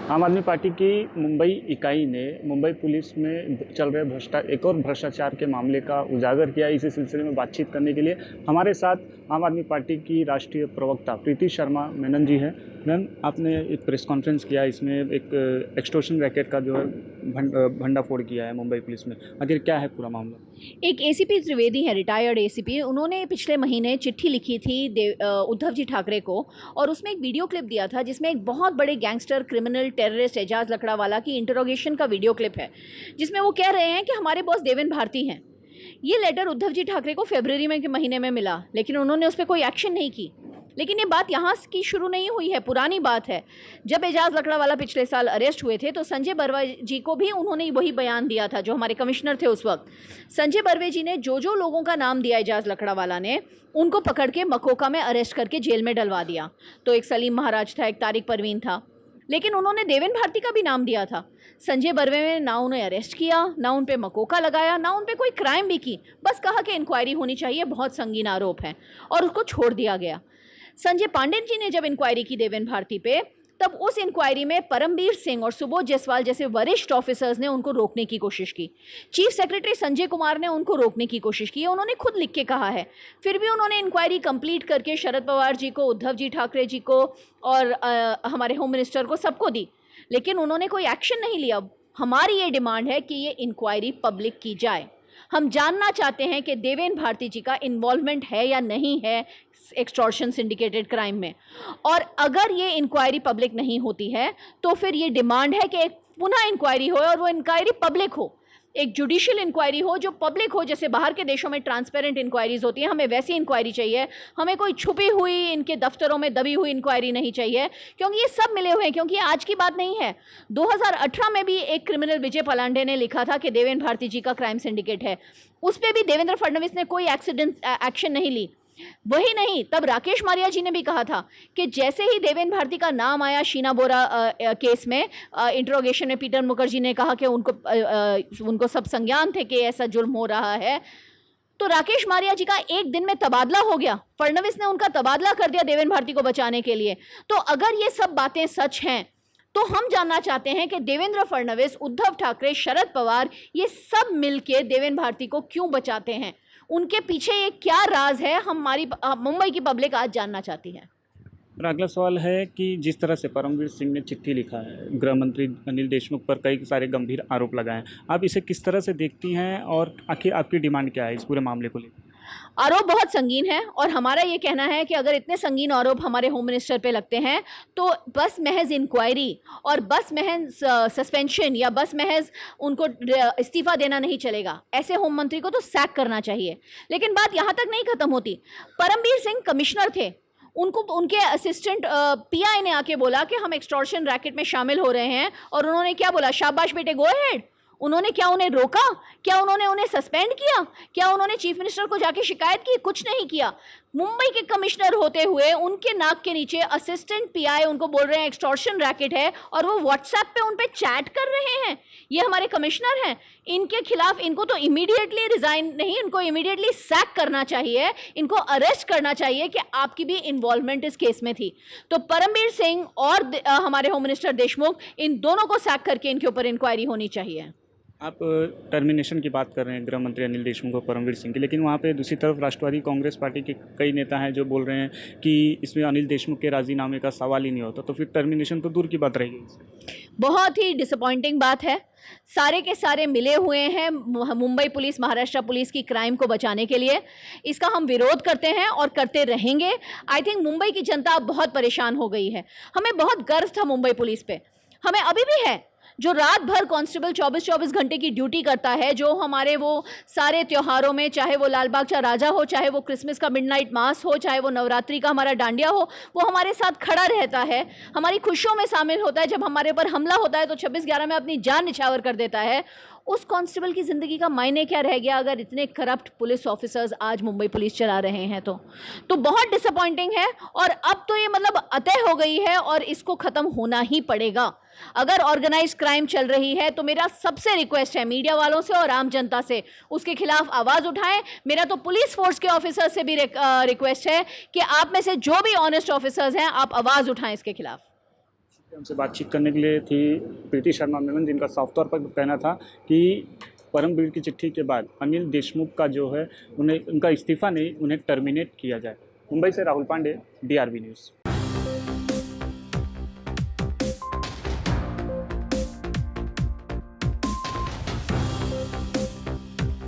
आम आदमी पार्टी की मुंबई इकाई ने मुंबई पुलिस में चल रहे एक और भ्रष्टाचार के मामले का उजागर किया। इसी सिलसिले में बातचीत करने के लिए हमारे साथ आम आदमी पार्टी की राष्ट्रीय प्रवक्ता प्रीति शर्मा मेनन जी हैं। मैम, आपने एक प्रेस कॉन्फ्रेंस किया, इसमें एक एक्सटॉर्शन रैकेट का जो है भंडाफोड़ किया है मुंबई पुलिस में। आखिर क्या है पूरा मामला? एक एसीपी त्रिवेदी है, रिटायर्ड एसीपी, उन्होंने पिछले महीने चिट्ठी लिखी थी उद्धव जी ठाकरे को, और उसमें एक वीडियो क्लिप दिया था जिसमें एक बहुत बड़े gangster criminal terrorist Ejaz Lakdawala की इंटरोगेशन का वीडियो क्लिप है, जिसमें वो कह रहे हैं कि हमारे बॉस देवेंद्र भारती हैं। ये लेटर उद्धव जी ठाकरे को फरवरी में के महीने में मिला, लेकिन उन्होंने उस पर कोई एक्शन नहीं की। लेकिन ये बात यहाँ की शुरू नहीं हुई है, पुरानी बात है। जब एजाज लकड़ावाला पिछले साल अरेस्ट हुए थे तो संजय बर्वे जी को भी उन्होंने वही बयान दिया था, जो हमारे कमिश्नर थे उस वक्त। संजय बर्वे जी ने जो लोगों का नाम दिया एजाज लकड़ावाला ने, उनको पकड़ के मकोका में अरेस्ट करके जेल में डलवा दिया। तो एक सलीम महाराज था, एक तारिक परवीन था, लेकिन उन्होंने देवेंद्र भारती का भी नाम दिया था। संजय बर्वे ने ना उन्हें अरेस्ट किया, ना उन पे मकोका लगाया, ना उन पे कोई क्राइम भी की। बस कहा कि इंक्वायरी होनी चाहिए, बहुत संगीन आरोप हैं, और उसको छोड़ दिया गया। संजय पांडे जी ने जब इंक्वायरी की देवेंद्र भारती पे, तब उस इंक्वायरी में परमबीर सिंह और सुबोध जायसवाल जैसे वरिष्ठ ऑफिसर्स ने उनको रोकने की कोशिश की। चीफ सेक्रेटरी संजय कुमार ने उनको रोकने की कोशिश की, उन्होंने खुद लिख के कहा है। फिर भी उन्होंने इंक्वायरी कंप्लीट करके शरद पवार जी को, उद्धव जी ठाकरे जी को और हमारे होम मिनिस्टर को, सबको दी, लेकिन उन्होंने कोई एक्शन नहीं लिया। हमारी ये डिमांड है कि ये इंक्वायरी पब्लिक की जाए। हम जानना चाहते हैं कि देवेंद्र भारती जी का इन्वॉल्वमेंट है या नहीं है एक्सटॉर्शन सिंडिकेटेड क्राइम में। और अगर ये इंक्वायरी पब्लिक नहीं होती है तो फिर ये डिमांड है कि एक पुनः इंक्वायरी हो, और वो इंक्वायरी पब्लिक हो, एक जुडिशियल इंक्वायरी हो जो पब्लिक हो। जैसे बाहर के देशों में ट्रांसपेरेंट इंक्वायरीज होती हैं, हमें वैसी इंक्वायरी चाहिए। हमें कोई छुपी हुई, इनके दफ्तरों में दबी हुई इंक्वायरी नहीं चाहिए, क्योंकि ये सब मिले हुए हैं। क्योंकि ये आज की बात नहीं है, 2018 में भी एक क्रिमिनल विजय पलांडे ने लिखा था कि देवेंद्र भारती जी का क्राइम सिंडिकेट है। उस पर भी देवेंद्र फडणवीस ने कोई एक्शन नहीं ली। वही नहीं, तब राकेश मारिया जी ने भी कहा था कि जैसे ही देवेंद्र भारती का नाम आया शीना बोरा केस में, इंट्रोगेशन में पीटर मुखर्जी ने कहा कि उनको सब संज्ञान थे कि ऐसा जुर्म हो रहा है, तो राकेश मारिया जी का एक दिन में तबादला हो गया। फडणवीस ने उनका तबादला कर दिया देवेंद्र भारती को बचाने के लिए। तो अगर ये सब बातें सच हैं तो हम जानना चाहते हैं कि देवेंद्र फडणवीस, उद्धव ठाकरे, शरद पवार, ये सब मिलके देवेंद्र भारती को क्यों बचाते हैं? उनके पीछे ये क्या राज है? हमारी मुंबई की पब्लिक आज जानना चाहती है। और अगला सवाल है कि जिस तरह से परमवीर सिंह ने चिट्ठी लिखा है, गृह मंत्री अनिल देशमुख पर कई सारे गंभीर आरोप लगाए हैं, आप इसे किस तरह से देखती हैं और आखिर आपकी डिमांड क्या है इस पूरे मामले को लेकर? आरोप बहुत संगीन है, और हमारा ये कहना है कि अगर इतने संगीन आरोप हमारे होम मिनिस्टर पे लगते हैं तो बस महज इंक्वायरी और बस महज सस्पेंशन या बस महज उनको इस्तीफा देना नहीं चलेगा। ऐसे होम मंत्री को तो सैक करना चाहिए। लेकिन बात यहाँ तक नहीं खत्म होती। परमबीर सिंह कमिश्नर थे, उनको उनके असिस्टेंट पीआई ने आके बोला कि हम एक्सटॉर्शन रैकेट में शामिल हो रहे हैं, और उन्होंने क्या बोला? शाबाश बेटे, गो अहेड। उन्होंने क्या उन्हें रोका? क्या उन्होंने उन्हें सस्पेंड किया? क्या उन्होंने चीफ मिनिस्टर को जाके शिकायत की? कुछ नहीं किया। मुंबई के कमिश्नर होते हुए उनके नाक के नीचे असिस्टेंट पीआई उनको बोल रहे हैं एक्सटॉर्शन रैकेट है, और वो व्हाट्सएप पे उन पे चैट कर रहे हैं। ये हमारे कमिश्नर हैं, इनके खिलाफ इनको तो इमीडिएटली रिजाइन नहीं, इनको इमीडिएटली सैक करना चाहिए, इनको अरेस्ट करना चाहिए कि आपकी भी इन्वॉल्वमेंट इस केस में थी। तो परमबीर सिंह और हमारे होम मिनिस्टर देशमुख, इन दोनों को सैक करके इनके ऊपर इंक्वायरी होनी चाहिए। आप टर्मिनेशन की बात कर रहे हैं गृह मंत्री अनिल देशमुख और परमवीर सिंह की, लेकिन वहाँ पे दूसरी तरफ राष्ट्रवादी कांग्रेस पार्टी के कई नेता हैं जो बोल रहे हैं कि इसमें अनिल देशमुख के राजीनामे का सवाल ही नहीं होता, तो फिर टर्मिनेशन तो दूर की बात रहेगी। बहुत ही डिसअपॉइंटिंग बात है। सारे के सारे मिले हुए हैं मुंबई पुलिस, महाराष्ट्र पुलिस की क्राइम को बचाने के लिए। इसका हम विरोध करते हैं और करते रहेंगे। आई थिंक मुंबई की जनता अब बहुत परेशान हो गई है। हमें बहुत गर्व था मुंबई पुलिस पे, हमें अभी भी है। जो रात भर कांस्टेबल 24-24 घंटे की ड्यूटी करता है, जो हमारे वो सारे त्योहारों में, चाहे वो लाल बाग चा राजा हो, चाहे वो क्रिसमस का मिडनाइट मास हो, चाहे वो नवरात्रि का हमारा डांडिया हो, वो हमारे साथ खड़ा रहता है, हमारी खुशियों में शामिल होता है। जब हमारे ऊपर हमला होता है तो 26/11 में अपनी जान निछावर कर देता है। उस कांस्टेबल की ज़िंदगी का मायने क्या रह गया अगर इतने करप्ट पुलिस ऑफिसर्स आज मुंबई पुलिस चला रहे हैं? तो बहुत डिसअपॉइंटिंग है। और अब तो ये मतलब अतः हो गई है और इसको ख़त्म होना ही पड़ेगा। अगर ऑर्गेनाइज क्राइम चल रही है तो मेरा सबसे रिक्वेस्ट है मीडिया वालों से और आम जनता से, उसके खिलाफ आवाज़ उठाएं। मेरा तो पुलिस फोर्स के ऑफिसर से भी रिक्वेस्ट है कि आप में से जो भी ऑनेस्ट ऑफिसर्स हैं, आप आवाज़ उठाएं इसके खिलाफ। हमसे बातचीत करने के लिए थी प्रीति शर्मा मेनन, जिनका साफ तौर पर कहना था कि परमवीर की चिट्ठी के बाद अनिल देशमुख का जो है उन्हें उनका इस्तीफा नहीं, उन्हें टर्मिनेट किया जाए। मुंबई से राहुल पांडे, DRV न्यूज़।